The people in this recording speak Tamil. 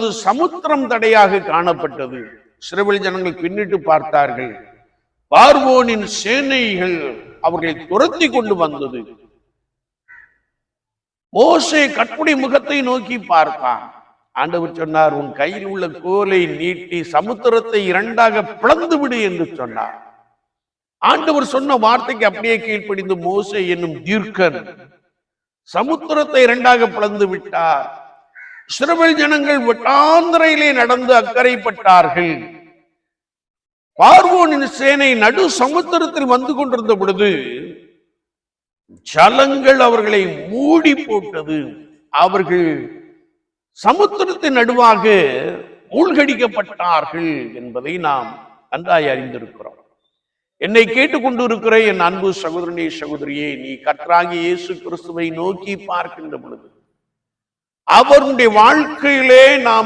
அப்பொழுது சமுத்திரம் தடையாக காணப்பட்டது. இஸ்ரவேல் ஜனங்கள் பின்னிட்டு பார்த்தார்கள். பார்வோனின் சேனைகள் அவர்களை துரத்தி கொண்டு வந்தது. மோசே கற்புடைய முகத்தை நோக்கி பார்த்தான். ஆண்டவர் சொன்னார், உன் கையில் உள்ள கோலை நீட்டி சமுத்திரத்தை இரண்டாக பிளந்து விடு என்று சொன்னார். ஆண்டவர் சொன்ன வார்த்தைக்கு அப்படியே கீழ்ப்படிந்து மோசே என்னும் தீர்க்கன் சமுத்திரத்தை இரண்டாக பிளந்து விட்டார். இஸ்ரவேல் ஜனங்கள் வெட்டாந்தரையிலே நடந்து அக்கறைப்பட்டார்கள். பார்வோனின் சேனை நடு சமுத்திரத்தில் வந்து கொண்டிருந்த பொழுது ஜலங்கள் அவர்களை மூடி போட்டது. அவர்கள் சமுத்திரத்தின் நடுவாக மூழ்கடிக்கப்பட்டார்கள் என்பதை நாம் நன்றாய் அறிந்திருக்கிறோம். என்னை கேட்டுக்கொண்டு இருக்கிற என் அன்பு சகோதரனே, சகோதரியே, நீ கர்த்தராகிய இயேசு கிறிஸ்துவை நோக்கி பார்க்கின்ற பொழுது அவருடைய வாழ்க்கையிலே நாம்